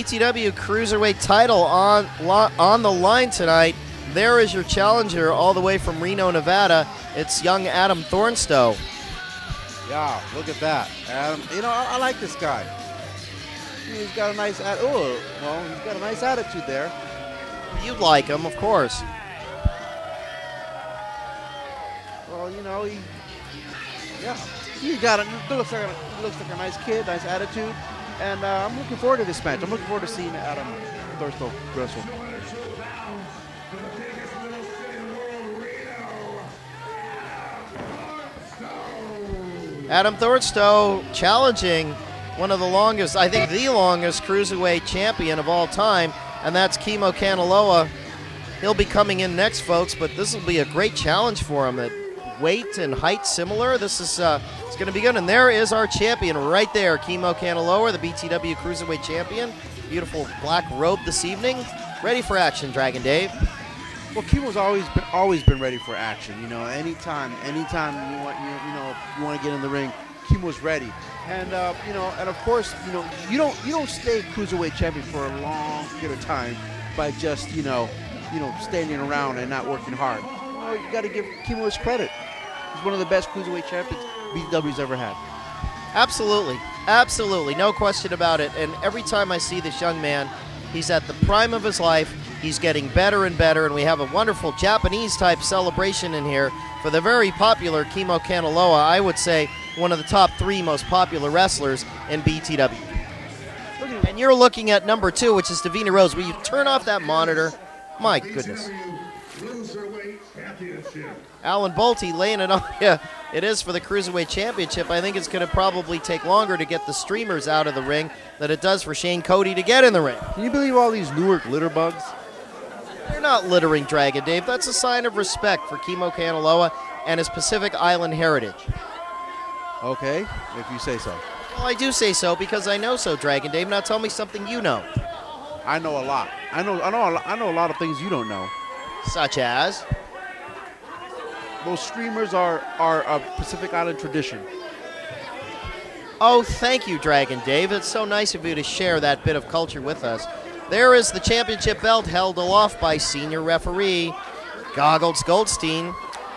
BTW Cruiserweight title on the line tonight. There is your challenger all the way from Reno, Nevada. It's young Adam Thornstowe. Yeah, look at that. Adam, you know, I like this guy. He's got a nice he's got a nice attitude there. You'd like him, of course. Well, you know, he looks like a nice kid, nice attitude, and I'm looking forward to this match. I'm looking forward to seeing Adam Thornstowe wrestle. Adam Thornstowe challenging one of the longest, I think the longest Cruiserweight champion of all time, and that's Kimo Kanaloa. He'll be coming in next, folks, but this will be a great challenge for him. At weight and height similar, this is it's going to be good. And there is our champion right there, Kimo Kanaloa, the BTW Cruiserweight champion. Beautiful black robe this evening. Ready for action, Dragon Dave. Well, Kimo's always been ready for action. You know, anytime you want to get in the ring, Kimo's ready. And you know, and of course, you don't stay Cruiserweight champion for a long period of time by just standing around and not working hard. You got to give Kimo his credit. He's one of the best Cruiserweight champions BTW's ever had. Absolutely, absolutely, no question about it. And every time I see this young man, he's at the prime of his life. He's getting better and better, and we have a wonderful Japanese-type celebration in here for the very popular Kimo Kanaloa. I would say one of the top 3 most popular wrestlers in BTW. And you're looking at number 2, which is Davina Rose. Will you turn off that monitor? My goodness. Alan Bolte laying it on. Yeah, it is for the Cruiserweight Championship. I think it's going to probably take longer to get the streamers out of the ring than it does for Shane Cody to get in the ring. Can you believe all these Newark litter bugs? They're not littering, Dragon Dave. That's a sign of respect for Kimo Kanaloa and his Pacific Island heritage. Okay, if you say so. Well, I do say so because I know so, Dragon Dave. Now tell me something you know. I know a lot. I know a lot of things you don't know. Such as? Those streamers are a Pacific Island tradition. Oh, thank you, Dragon Dave. It's so nice of you to share that bit of culture with us. There is the championship belt held aloft by senior referee Goggles Goldstein.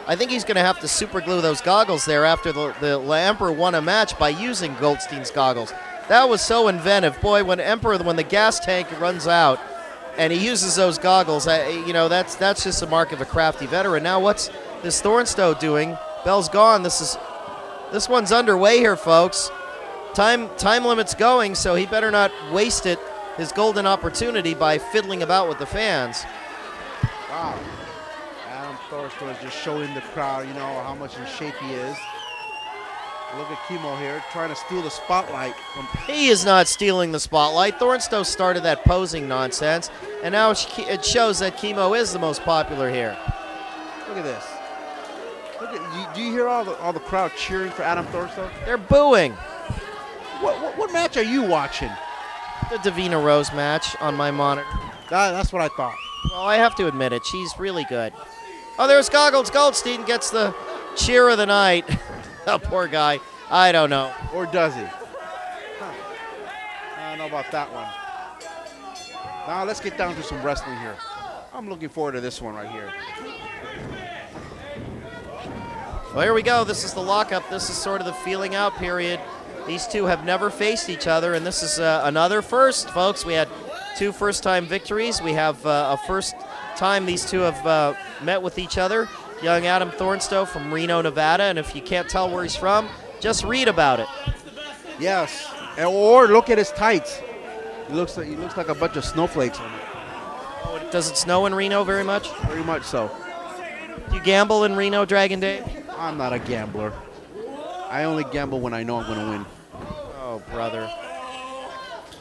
I think he's going to have to super glue those goggles there after the Emperor won a match by using Goldstein's goggles. That was so inventive. Boy, when the gas tank runs out and he uses those goggles, that's just a mark of a crafty veteran. Now what's this Thornstowe doing? Bell's gone. This one's underway here, folks. Time limit's going, so he better not waste it, his golden opportunity, by fiddling about with the fans. Wow. Adam Thornstowe is just showing the crowd, how much in shape he is. Look at Kimo here, trying to steal the spotlight. He is not stealing the spotlight. Thornstowe started that posing nonsense, and now it shows that Kimo is the most popular here. Look at this. Do you hear all the crowd cheering for Adam Thornstowe? They're booing. What match are you watching? The Davina Rose match on my monitor. That's what I thought. Well, I have to admit it. She's really good. Oh, there's Goggles Goldstein gets the cheer of the night. Oh, poor guy. I don't know. Or does he? I don't know about that one. Now let's get down to some wrestling here. I'm looking forward to this one right here. Well, here we go. This is the lockup. This is sort of the feeling out period. These two have never faced each other, and this is another first, folks. We had 2 first-time victories. We have a first time these two have met with each other. Young Adam Thornstowe from Reno, Nevada, and if you can't tell where he's from, just read about it. Yes, or look at his tights. He looks like a bunch of snowflakes on it. Oh, does it snow in Reno very much? Very much so. Do you gamble in Reno, Dragon Dave? I'm not a gambler. I only gamble when I know I'm going to win. Oh, brother.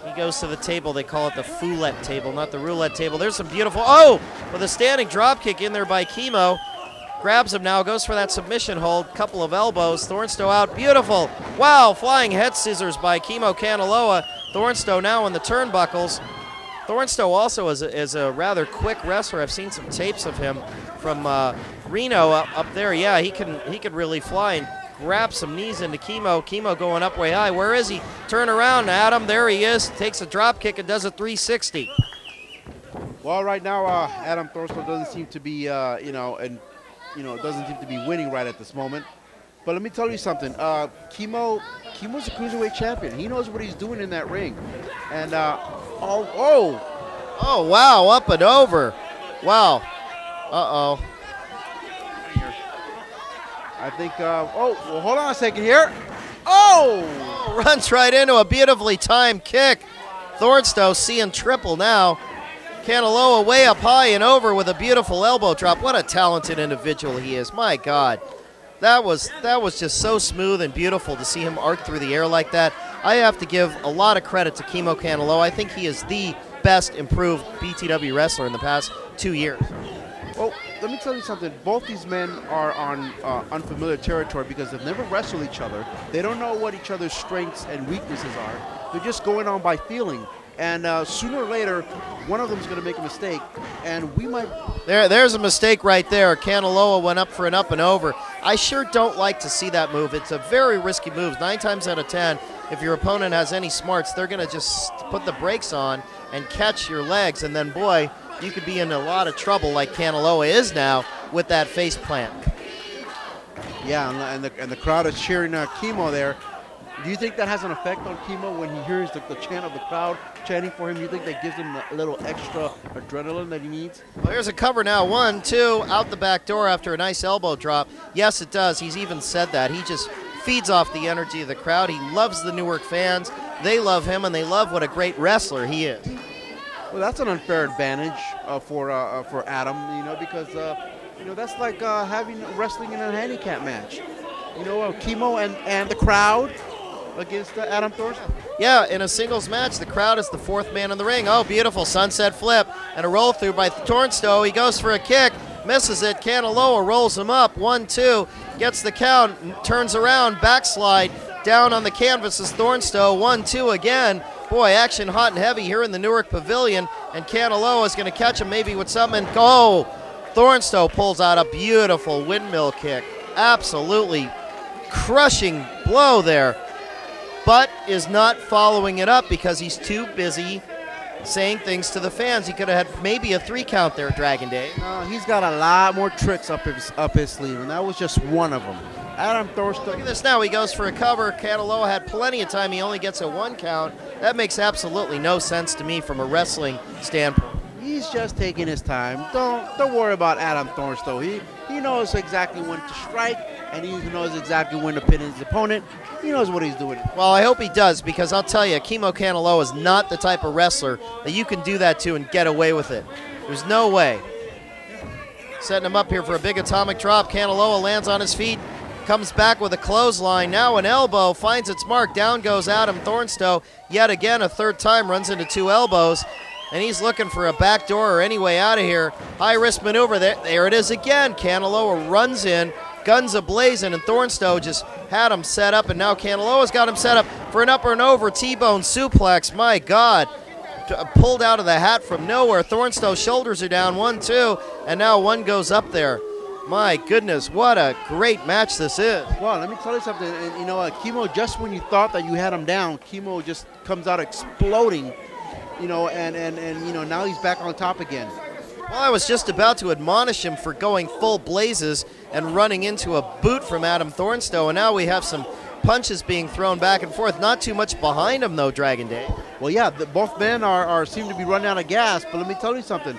He goes to the table. They call it the foulette table, not the roulette table. There's some beautiful... Oh! With a standing drop kick in there by Kimo. Grabs him now, goes for that submission hold. Couple of elbows. Thornstowe out. Beautiful. Wow, flying head scissors by Kimo Kanaloa. Thornstowe now in the turnbuckles. Thornstowe also is a rather quick wrestler. I've seen some tapes of him from Reno up there. Yeah, he could really fly. And grabs some knees into Kimo. Kimo going up way high. Where is he? Turn around, Adam. There he is. Takes a drop kick and does a 360. Well, right now, Adam Thornstowe doesn't seem to be, doesn't seem to be winning right at this moment. But let me tell you something. Kimo's a Cruiserweight champion. He knows what he's doing in that ring. And, oh, wow, up and over. Wow. Uh-oh. I think, well, hold on a second here. Oh! Runs right into a beautifully timed kick. Thornstowe seeing triple now. Kanaloa way up high and over with a beautiful elbow drop. What a talented individual he is. My God. That was just so smooth and beautiful to see him arc through the air like that. I have to give a lot of credit to Kimo Kanaloa. I think he is the best improved BTW wrestler in the past 2 years. Well, let me tell you something. Both these men are on unfamiliar territory because they've never wrestled each other. They don't know what each other's strengths and weaknesses are. They're just going on by feeling. And sooner or later, one of them is going to make a mistake, and we might... There's a mistake right there. Kanaloa went up for an up and over. I sure don't like to see that move. It's a very risky move. 9 times out of 10, if your opponent has any smarts, they're going to just put the brakes on and catch your legs, and then, boy, you could be in a lot of trouble like Kanaloa is now with that face plant. Yeah, and the crowd is cheering Kimo there. Do you think that has an effect on Kimo when he hears the chant of the crowd chanting for him? Do you think that gives him a little extra adrenaline that he needs? Well, here's a cover now. 1, 2, out the back door after a nice elbow drop. Yes, it does. He's even said that. He just feeds off the energy of the crowd. He loves the Newark fans. They love him, and they love what a great wrestler he is. Well, that's an unfair advantage for Adam, because that's like having wrestling in a handicap match. Kimo and the crowd against Adam Thornstowe. Yeah, in a singles match, the crowd is the 4th man in the ring. Oh, beautiful sunset flip and a roll through by Thornstowe. He goes for a kick, misses it. Kanaloa rolls him up. 1, 2, gets the count, turns around, backslide down on the canvas is Thornstowe. 1, 2 again. Boy, action hot and heavy here in the Newark Pavilion, and Kanaloa is going to catch him maybe with something. Oh, Thornstowe pulls out a beautiful windmill kick. Absolutely crushing blow there, but is not following it up because he's too busy saying things to the fans. He could have had maybe a 3 count there, Dragon Dave. He's got a lot more tricks up his sleeve, and that was just one of them. Adam Thornstowe. Look at this now. He goes for a cover. Kanaloa had plenty of time. He only gets a 1 count. That makes absolutely no sense to me from a wrestling standpoint. He's just taking his time. Don't worry about Adam Thornstowe. He knows exactly when to strike, and he knows exactly when to pin his opponent. He knows what he's doing. Well, I hope he does, because I'll tell you, Kimo Kanaloa is not the type of wrestler that you can do that to and get away with it. There's no way. Setting him up here for a big atomic drop. Kanaloa lands on his feet, comes back with a clothesline. Now an elbow finds its mark. Down goes Adam Thornstowe. Yet again, a 3rd time, runs into 2 elbows. And he's looking for a back door or any way out of here. High-risk maneuver. There it is again. Kanaloa runs in, guns a-blazing, and Thornstowe just had him set up, and now Kanaloa's got him set up for an up and over T-bone suplex. My God. Pulled out of the hat from nowhere. Thornstowe's shoulders are down. 1, 2, and now 1 goes up there. My goodness, what a great match this is. Well, let me tell you something. And, Kimo, just when you thought that you had him down, Kimo just comes out exploding. And now he's back on top again. Well, I was just about to admonish him for going full blazes and running into a boot from Adam Thornstowe, and now we have some punches being thrown back and forth. Not too much behind him, though, Dragon Day. Well, yeah, both men seem to be running out of gas, but let me tell you something.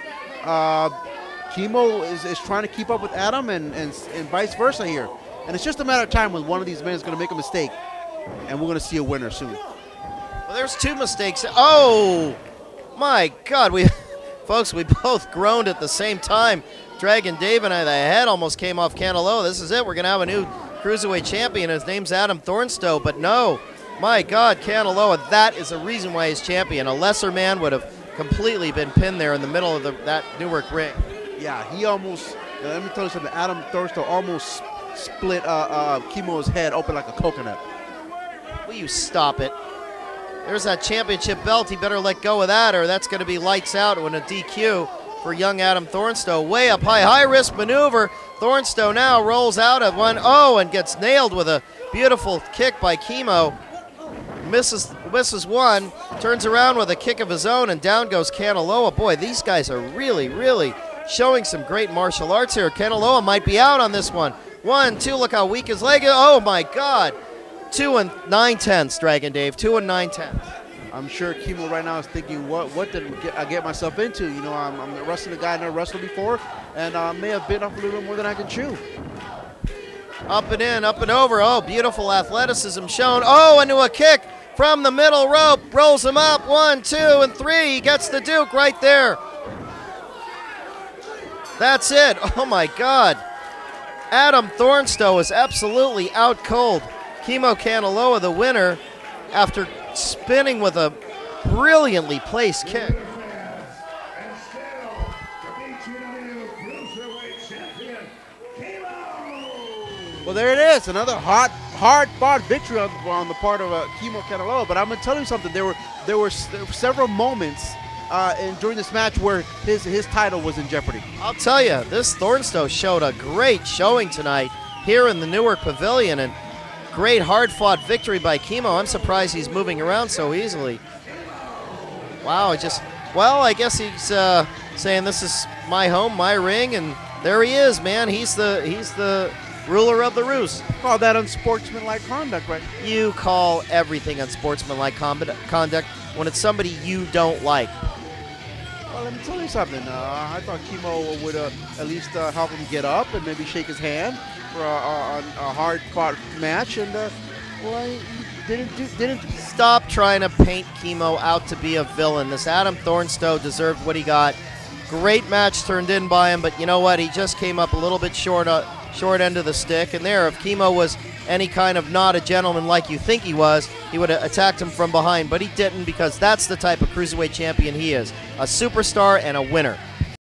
Kimo is trying to keep up with Adam and vice versa here. And it's just a matter of time when one of these men is going to make a mistake, and we're going to see a winner soon. Well, there's 2 mistakes. Oh, my God. Folks, we both groaned at the same time. Dragon Dave and I, the head almost came off Kanaloa. This is it. We're going to have a new Cruiserweight champion. His name's Adam Thornstowe. But no, my God, Kanaloa, that is a reason why he's champion. A lesser man would have completely been pinned there in the middle of that Newark ring. Yeah, he almost, let me tell you something, Adam Thornstowe almost split Kimo's head open like a coconut. Will you stop it? There's that championship belt. He better let go of that, or that's going to be lights out when a DQ. for young Adam Thornstowe. Way up high, high-risk maneuver. Thornstowe now rolls out at 1-0 and gets nailed with a beautiful kick by Kimo. Misses one, turns around with a kick of his own, and down goes Kanaloa. Boy, these guys are really, really showing some great martial arts here. Kanaloa might be out on this one. 1-2, look how weak his leg is. Oh, my God. 2 9/10, Dragon Dave, 2 9/10. I'm sure Kimo right now is thinking, what did I get myself into? You know, I'm wrestling a guy I never wrestled before, and may have bitten off a little bit more than I can chew. Up and in, up and over. Oh, beautiful athleticism shown. Oh, into a kick from the middle rope. Rolls him up. 1, 2, and 3. He gets the Duke right there. That's it. Oh, my God. Adam Thornstowe is absolutely out cold. Kimo Kanaloa, the winner, after spinning with a brilliantly placed kick. Well, there it is, another hard-fought victory on the part of Kimo Kanaloa. But I'm going to tell you something. There were several moments during this match where his title was in jeopardy. I'll tell you, this Thornstowe showed a great showing tonight here in the Newark Pavilion, and great hard-fought victory by Kimo. I'm surprised he's moving around so easily. Wow, I guess he's saying this is my home, my ring, and there he is, man. He's the ruler of the roost. Call that unsportsmanlike conduct, right? You call everything unsportsmanlike conduct when it's somebody you don't like. Well, let me tell you something. I thought Kimo would at least help him get up and maybe shake his hand for a hard-fought match, and well, he didn't. Stop trying to paint Kimo out to be a villain. This Adam Thornstowe deserved what he got. Great match turned in by him, but you know what? He just came up a little bit short end of the stick, and there, if Kimo was any kind of not a gentleman like you think he was, he would have attacked him from behind, but he didn't, because that's the type of Cruiserweight champion he is, a superstar and a winner.